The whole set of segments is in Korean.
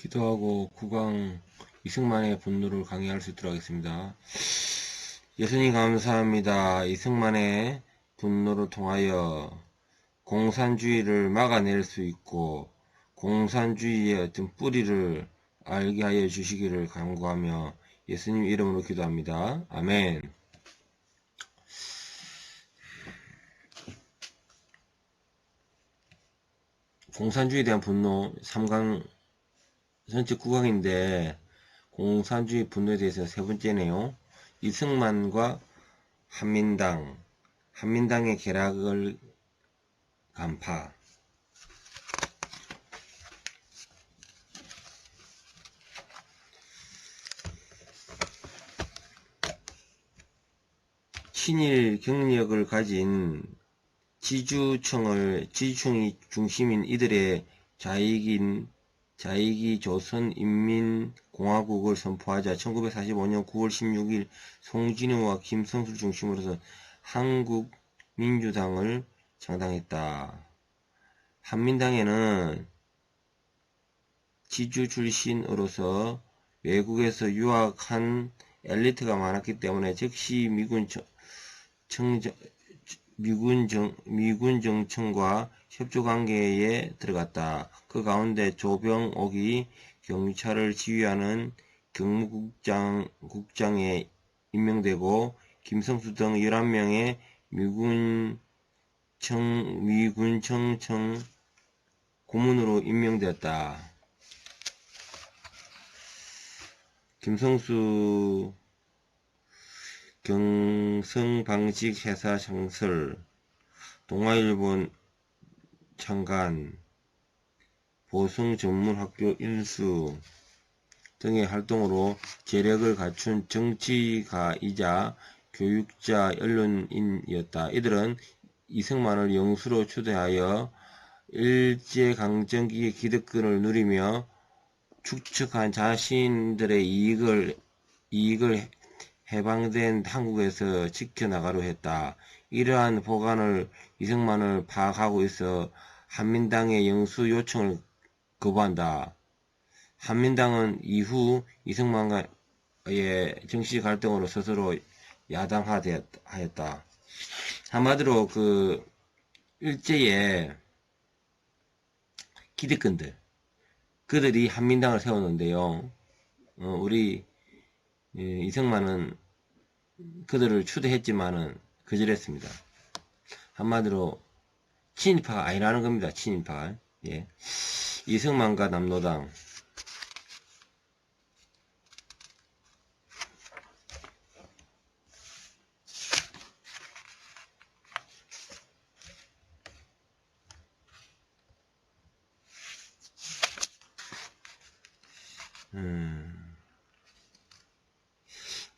기도하고 국왕 이승만의 분노를 강의할 수 있도록 하겠습니다. 예수님 감사합니다. 이승만의 분노를 통하여 공산주의를 막아낼 수 있고 공산주의의 어떤 뿌리를 알게 하여 주시기를 간구하며 예수님 이름으로 기도합니다. 아멘. 공산주의에 대한 분노 3강 전체 9강인데 공산주의 분노에 대해서 세 번째네요. 이승만과 한민당의 계략을 간파. 친일 경력을 가진 지주층이 중심인 이들의 자익이 조선인민공화국을 선포하자 1945년 9월 16일 송진효와 김성수를 중심으로서 한국민주당을 창당했다. 한민당에는 지주 출신으로서 외국에서 유학한 엘리트가 많았기 때문에 즉시 미군 정청과 협조관계에 들어갔다. 그 가운데 조병옥이 경찰을 지휘하는 경무국장에 임명되고 김성수 등 11명의 미군청청 고문으로 임명되었다. 김성수 경성방직회사 창설, 동아일보 창간, 보성전문학교 인수 등의 활동으로 재력을 갖춘 정치가이자 교육자 언론인이었다. 이들은 이승만을 영수로 초대하여 일제강점기의 기득권을 누리며 축적한 자신들의 이익을 해방된 한국에서 지켜나가려 했다. 이러한 보관을 이승만을 파악하고 있어 한민당의 영수 요청을 거부한다. 한민당은 이후 이승만과의 정치 갈등으로 스스로 야당화하였다. 한마디로 일제의 기득권들, 그들이 한민당을 세웠는데요. 우리 이승만은 그들을 추대했지만은 거절했습니다. 한마디로 친일파가 아니라는 겁니다. 친일파. 예. 이승만과 남노당.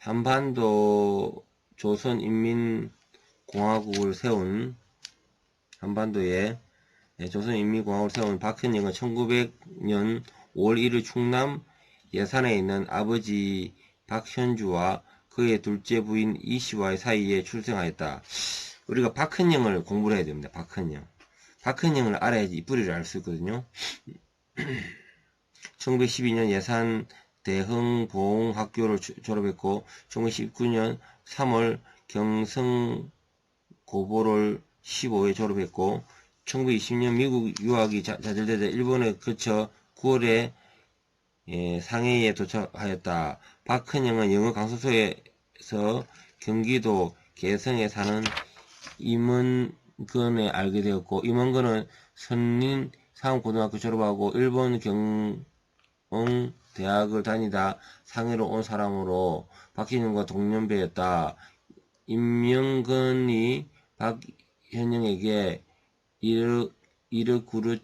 한반도 조선인민공화국을 세운 박헌영은 1900년 5월 1일 충남 예산에 있는 아버지 박현주와 그의 둘째 부인 이씨와의 사이에 출생하였다. 우리가 박헌영을 공부를 해야 됩니다. 박헌영을 알아야지 뿌리를 알 수 있거든요. 1912년 예산 대흥보흥학교를 졸업했고 1919년 3월 경성고보를 15회 졸업했고 1920년 미국 유학이 좌절되자 일본에 거쳐 9월에 상해에 도착하였다. 박헌영은 영어 강사소에서 경기도 개성에 사는 임원근에 알게 되었고 임원근은 선린상고등학교 졸업하고 일본 대학을 다니다 상해로 온 사람으로 박현영과 동년배였다. 임명근이 박현영에게 이르구르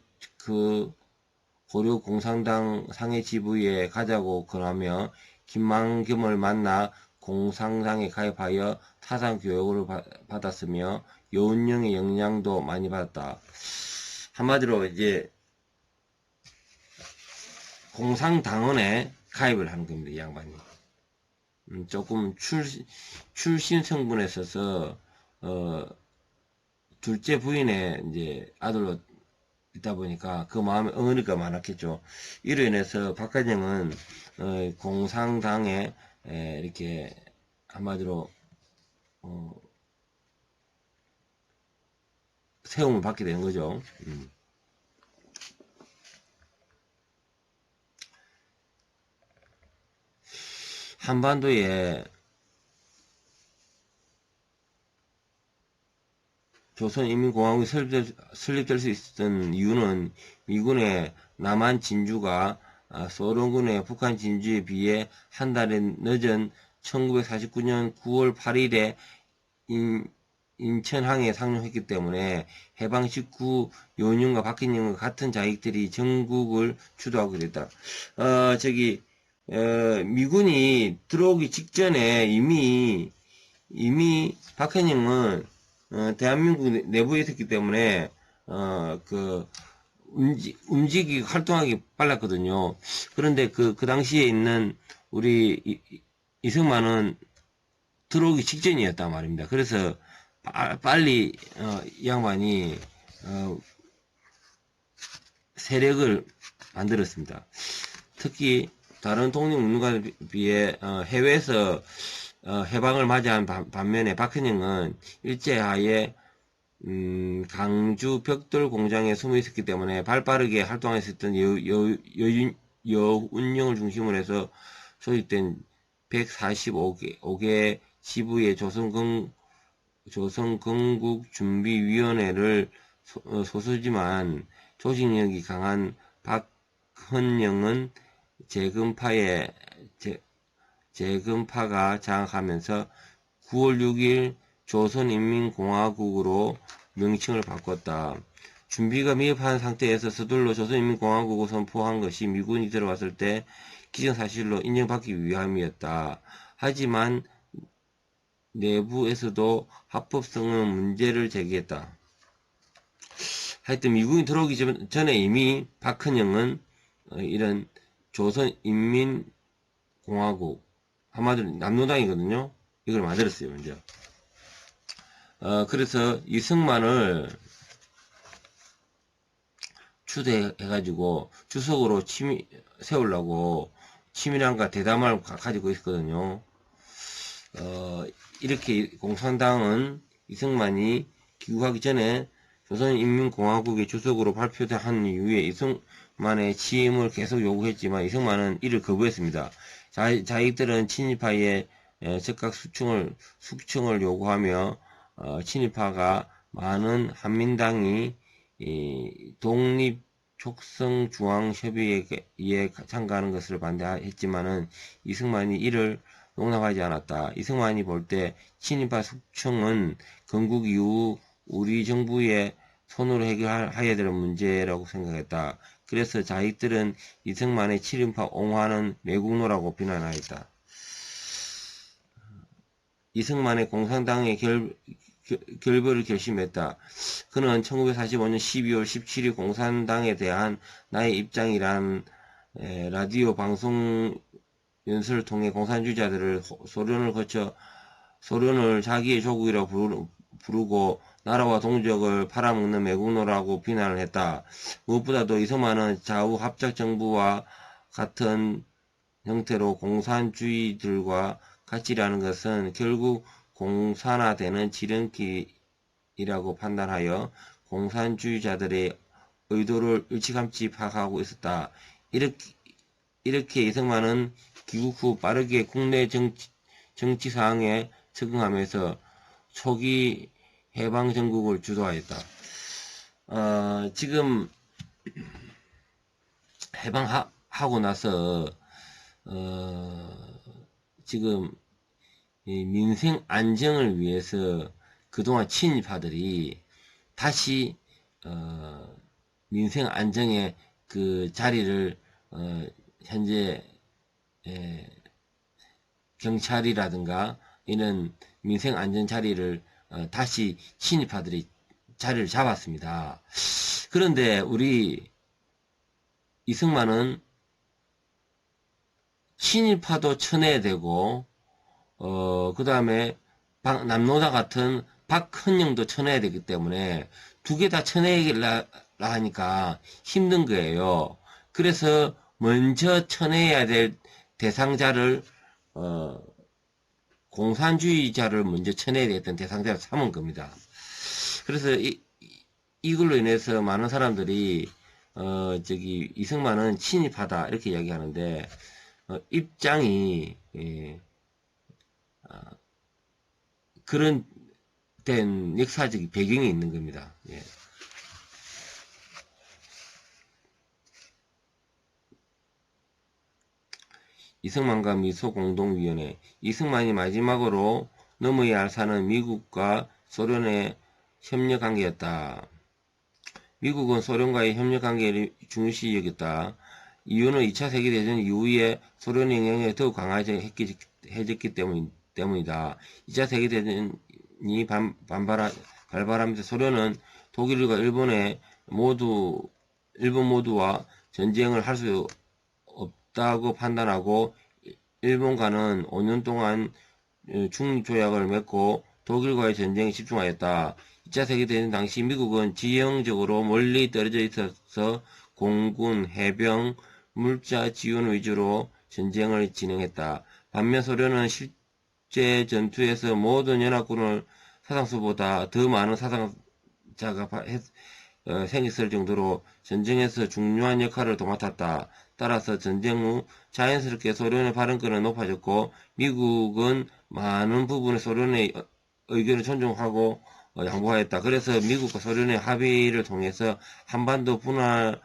고려공산당 상해 지부에 가자고 권하며 김만겸을 만나 공산당에 가입하여 타산 교육을 받았으며 여운령의 영향도 많이 받았다. 한마디로 이제 공산당원에 가입을 하는 겁니다. 이 양반이. 조금 출신 성분에 있어서 둘째 부인의 이제 아들로 있다 보니까 그 마음에 응어리가 많았겠죠. 이로 인해서 박한영은 공산당에 이렇게 한마디로 세움을 받게 되는 거죠. 한반도에 조선인민공화국이 설립될 수 있었던 이유는 미군의 남한 진주가 소련군의 북한 진주에 비해 한 달에 늦은 1949년 9월 8일에 인천항에 상륙했기 때문에 해방 직후 요윤과 박헌영과 같은 자익들이 전국을 주도하게 됐다. 미군이 들어오기 직전에 이미 박헌영은 대한민국 내부에 있었기 때문에 움직이기 활동하기 빨랐거든요. 그런데 그 당시에 있는 우리 이승만은 들어오기 직전이었단 말입니다. 그래서 빨리 이 양반이 세력을 만들었습니다. 특히 다른 독립운동가에 비해 해외에서 해방을 맞이한 반면에 박헌영은 일제하에 강주 벽돌 공장에 숨어 있었기 때문에 발빠르게 활동했었던 여운영을 중심으로 해서 소집된 145개 지부의 조선건국준비위원회를 소수지만 조직력이 강한 박헌영은 재건파가 장악하면서 9월 6일 조선인민공화국으로 명칭을 바꿨다. 준비가 미흡한 상태에서 서둘러 조선인민공화국을 선포한 것이 미군이 들어왔을 때 기정사실로 인정받기 위함이었다. 하지만 내부에서도 합법성은 문제를 제기했다. 하여튼 미군이 들어오기 전에 이미 박헌영은 이런 조선인민공화국, 한마디로 남노당이거든요. 이걸 만들었어요, 먼저. 그래서 이승만을 추대해가지고 주석으로 세우려고 치밀함과 대담을 가지고 있었거든요. 이렇게 공산당은 이승만이 귀국하기 전에 조선인민공화국의 주석으로 발표한 이후에 이승만의 취임을 계속 요구했지만 이승만은 이를 거부했습니다. 자익들은 친일파의 즉각 숙청을 요구하며 친일파가 많은 한민당이 독립촉성중앙협의회에 참가하는 것을 반대했지만은 이승만이 이를 용납하지 않았다. 이승만이 볼 때 친일파 숙청은 건국 이후 우리 정부의 손으로 해결해야 될 문제라고 생각했다. 그래서 자익들은 이승만의 친일파 옹호하는 매국노라고 비난하였다. 이승만의 공산당의 결별을 결심했다. 그는 1945년 12월 17일 공산당에 대한 나의 입장이란 라디오 방송 연설을 통해 공산주의자들을 소련을 거쳐 소련을 자기의 조국이라고 부르고 나라와 동족을 팔아먹는 매국노라고 비난을 했다. 무엇보다도 이승만은 좌우 합작 정부와 같은 형태로 공산주의들과 같이 일하는 것은 결국 공산화되는 지름길이라고 판단하여 공산주의자들의 의도를 일찌감치 파악하고 있었다. 이렇게 이승만은 귀국 후 빠르게 국내 정치 상황에 적응하면서 초기 해방 정국을 주도하였다. 지금 해방하고 나서 지금 민생 안정을 위해서 그동안 친일파들이 다시 민생 안정의 그 자리를 현재 경찰이라든가 이런 민생 안전 자리를 다시 친일파들이 자리를 잡았습니다. 그런데 우리 이승만은 친일파도 쳐내야 되고 그 다음에 남노당 같은 박헌영도 쳐내야 되기 때문에 두 개 다 쳐내야 하니까 힘든 거예요. 그래서 먼저 쳐내야 될 대상자를 공산주의자를 먼저 쳐내야 됐던 대상자를 삼은 겁니다. 그래서 이걸로 인해서 많은 사람들이 이승만은 친일파다 이렇게 이야기하는데 입장이 그런 된 역사적 배경이 있는 겁니다. 예. 이승만과 미소공동위원회. 이승만이 마지막으로 넘어야 할 산은 미국과 소련의 협력관계였다. 미국은 소련과의 협력관계를 중요시 여겼다. 이유는 2차 세계대전 이후에 소련의 영향이 더욱 강해졌기 때문이다. 2차 세계대전이 발발하면서 소련은 독일과 일본 모두와 전쟁을 할 수 없다고 판단하고 일본과는 5년 동안 중립조약을 맺고 독일과의 전쟁에 집중하였다. 2차 세계대전 당시 미국은 지형적으로 멀리 떨어져 있어서 공군, 해병, 물자 지원 위주로 전쟁을 진행했다. 반면 소련은 실제 전투에서 모든 연합군을 사상수보다 더 많은 사상자가 생겼을 정도로 전쟁에서 중요한 역할을 도맡았다. 따라서 전쟁 후 자연스럽게 소련의 발언권은 높아졌고 미국은 많은 부분에 소련의 의견을 존중하고 양보하였다. 그래서 미국과 소련의 합의를 통해서 한반도 분할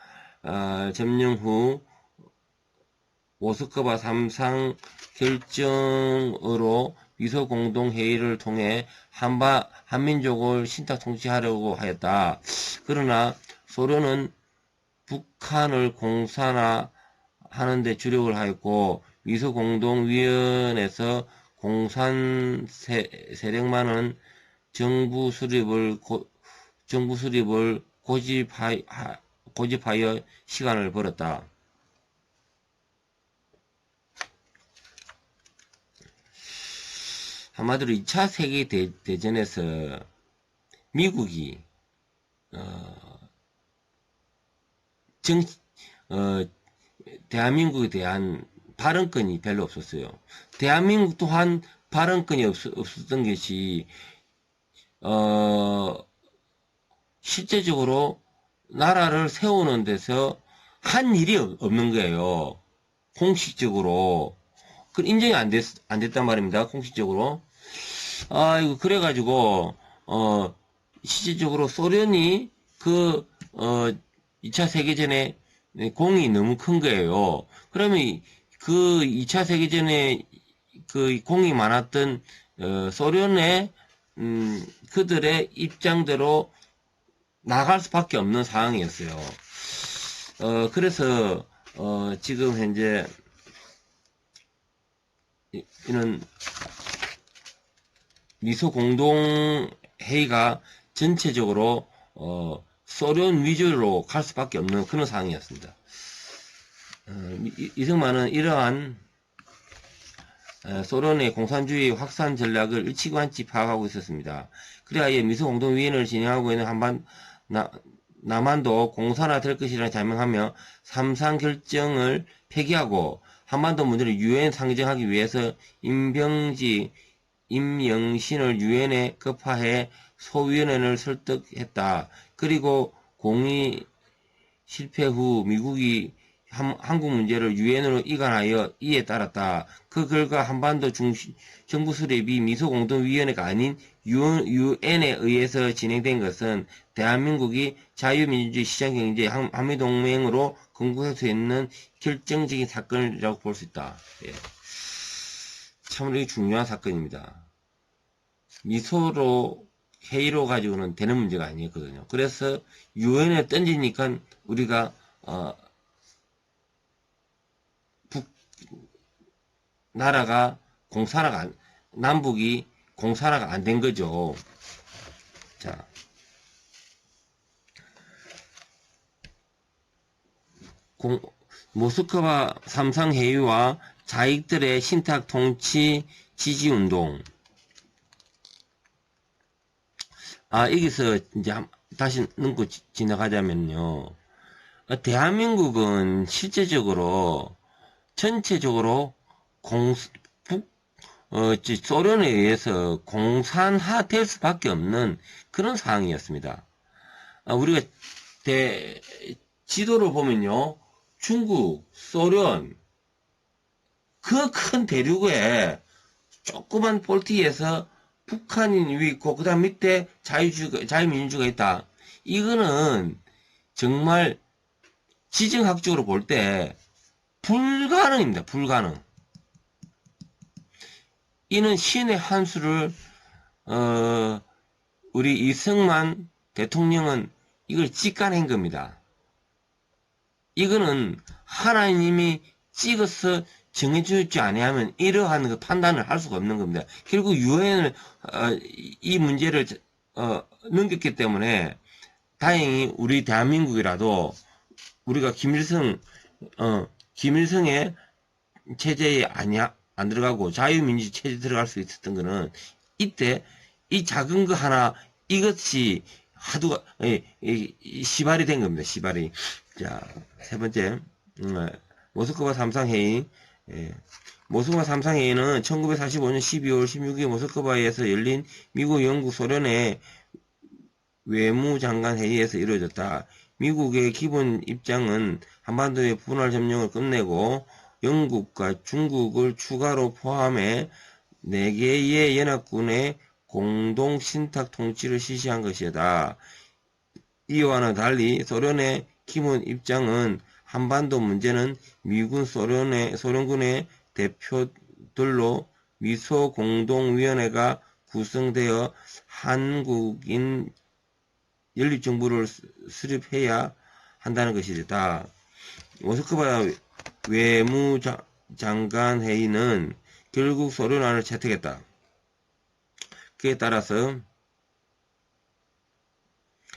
점령 후 모스크바 3상 결정으로 미소공동회의를 통해 한민족을 신탁 통치하려고 하였다. 그러나 소련은 북한을 공산화하는 데 주력을 하였고 미소공동위원회에서 공산 세력만은 정부 수립을 고집하여 시간을 벌었다. 한마디로 2차 세계대전에서 미국이 대한민국에 대한 발언권이 별로 없었어요. 대한민국 또한 발언권이 없었던 것이 실제적으로 나라를 세우는 데서 한 일이 없는 거예요. 공식적으로. 그 인정이 안 됐단 말입니다. 공식적으로. 이거 그래가지고 실질적으로 소련이 2차 세계전에 공이 너무 큰 거예요. 그러면 그 2차 세계전에 그 공이 많았던 소련의 그들의 입장대로 나갈 수밖에 없는 상황이었어요. 그래서 지금 현재 이는 미소공동회의가 전체적으로 소련 위주로 갈 수밖에 없는 그런 상황이었습니다. 이승만은 이러한 소련의 공산주의 확산 전략을 일찌감치 파악하고 있었습니다. 그래야 미소공동위원회를 진행하고 있는 남한도 공산화될 것이라는 자명하며 삼상 결정을 폐기하고 한반도 문제를 유엔 상정하기 위해서 임영신을 유엔에 급파해 소위원회를 설득했다. 그리고 공의 실패 후 미국이 한국 문제를 유엔으로 이관하여 이에 따랐다. 그 결과 한반도 정부 수립이 미소공동위원회가 아닌 유엔에 의해서 진행된 것은 대한민국이 자유민주주의 시장경제 한미동맹으로 건국할 수 있는 결정적인 사건이라고 볼 수 있다. 예. 참으로 중요한 사건입니다. 미소로 회의로 가지고는 되는 문제가 아니었거든요. 그래서 유엔에 던지니까 우리가 나라가 남북이 공산화가 안 된 거죠. 자. 모스크바 삼상회의와 자익들의 신탁 통치 지지운동. 여기서 이제 다시 넘고 지나가자면요. 대한민국은 실제적으로 전체적으로 소련에 의해서 공산화될 수밖에 없는 그런 상황이었습니다. 우리가 지도를 보면요. 중국, 소련, 그 큰 대륙에 조그만 볼티에서 북한인 위 있고, 그 다음 밑에 자유민주주의가 있다. 이거는 정말 지정학적으로 볼 때 불가능입니다. 불가능. 이는 신의 한 수를 우리 이승만 대통령은 이걸 직관한 겁니다. 이거는 하나님이 찍어서 정해주지 아니하면 이러한 그 판단을 할 수가 없는 겁니다. 결국 유엔을 이 문제를 넘겼기 때문에 다행히 우리 대한민국이라도 우리가 김일성의 체제에 안 들어가고 자유민주 체제 들어갈 수 있었던 거는 이때 이 작은 거 하나 이것이 하도 시발이 된 겁니다. 시발이. 자, 세 번째 모스크바 삼상회의. 모스크바 삼상회의는 1945년 12월 16일 모스크바에서 열린 미국, 영국, 소련의 외무장관 회의에서 이루어졌다. 미국의 기본 입장은 한반도의 분할 점령을 끝내고 영국과 중국을 추가로 포함해 4개의 연합군의 공동 신탁 통치를 실시한 것이다. 이와는 달리 소련의 기본 입장은 한반도 문제는 미군 소련군의 대표들로 미소공동위원회가 구성되어 한국인 연립정부를 수립해야 한다는 것이다. 모스크바 외무장관 회의는 결국 소련안을 채택했다. 그에 따라서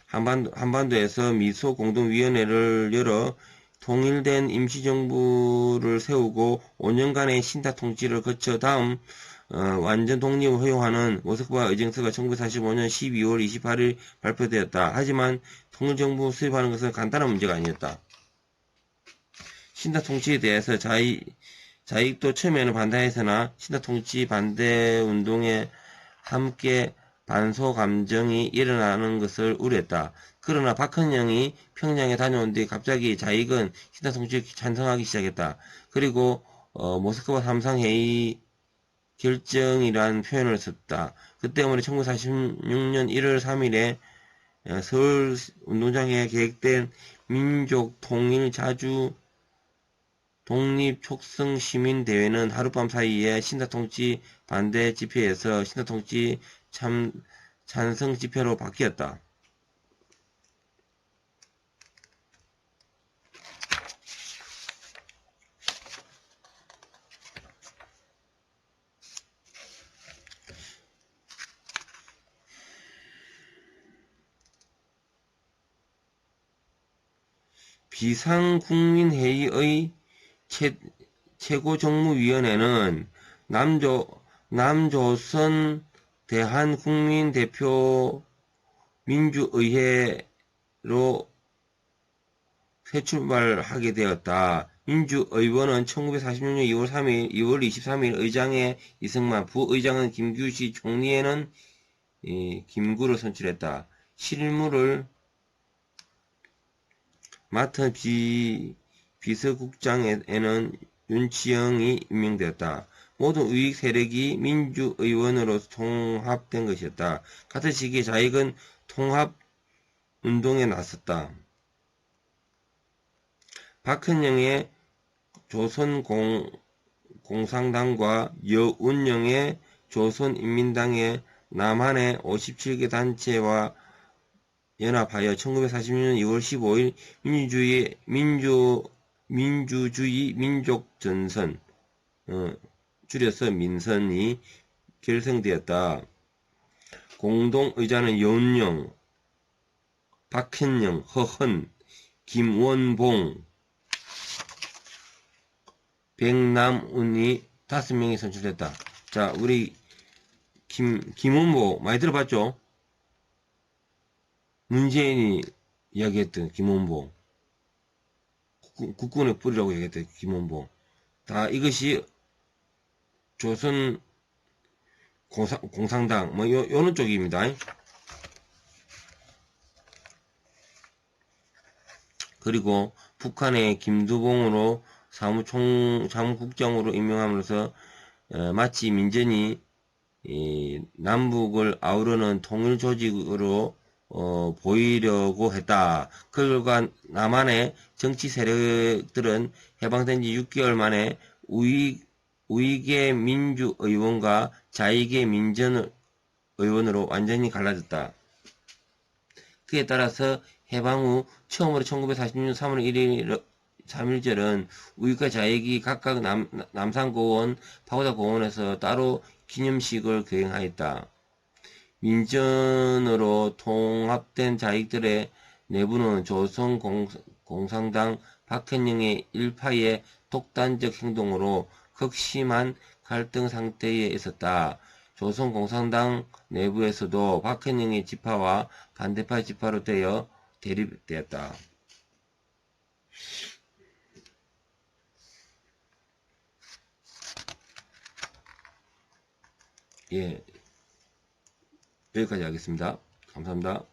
한반도에서 미소공동위원회를 열어 통일된 임시정부를 세우고 5년간의 신탁 통치를 거쳐 다음 완전 독립을 허용하는 모스크바 의정서가 1945년 12월 28일 발표되었다. 하지만 통일정부 수립하는 것은 간단한 문제가 아니었다. 신탁 통치에 대해서 자익도 처음에는 반대했으나 신탁 통치 반대 운동에 함께 반소 감정이 일어나는 것을 우려했다. 그러나 박헌영이 평양에 다녀온 뒤 갑자기 자익은 신탁 통치에 찬성하기 시작했다. 그리고 모스크바 삼상회의 결정이란 표현을 썼다. 그 때문에 1946년 1월 3일에 서울 운동장에 계획된 민족 통일 자주 독립 촉성 시민 대회는 하룻밤 사이에 신탁 통치 반대 집회에서 신탁 통치 찬성 집회로 바뀌었다. 비상국민회의의 최고정무위원회는 남조선 대한국민대표 민주의회로 새 출발하게 되었다. 민주의원은 1946년 2월 23일 의장에 이승만, 부의장은 김규시, 총리에는 김구를 선출했다. 실무를 맡은 비서국장에는 윤치영이 임명되었다. 모든 우익 세력이 민주의원으로 통합된 것이었다. 같은 시기에 자익은 통합운동에 나섰다. 박헌영의 조선공산당과 여운영의 조선인민당의 남한의 57개 단체와 연합하여 1946년 2월 15일 민주주의 민족전선 줄여서 민선이 결성되었다. 공동의장은 여운영, 박헌영, 허헌, 김원봉, 백남운이 5명이 선출됐다. 자, 우리 김원보 많이 들어봤죠? 문재인이 이야기했던 김원봉, 국군의 뿌리라고 얘기했던 김원봉, 다 이것이 조선 공상당, 뭐, 요런 쪽입니다. 그리고 북한의 김두봉으로 사무국장으로 임명함으로써 마치 민전이 남북을 아우르는 통일 조직으로 보이려고 했다. 그 결과 남한의 정치 세력들은 해방된 지 6개월 만에 우익의 민주의원과 좌익의 민전의원으로 완전히 갈라졌다. 그에 따라서 해방 후 처음으로 1946년 3월 1일 3일절은 우익과 좌익이 각각 남산공원, 파고다공원에서 따로 기념식을 거행하였다. 민전으로 통합된 좌익들의 내부는 조선공산당 박헌영의 일파의 독단적 행동으로 극심한 갈등 상태에 있었다. 조선공산당 내부에서도 박헌영의 지파와 반대파 지파로 되어 대립되었다. 예, 여기까지 하겠습니다. 감사합니다.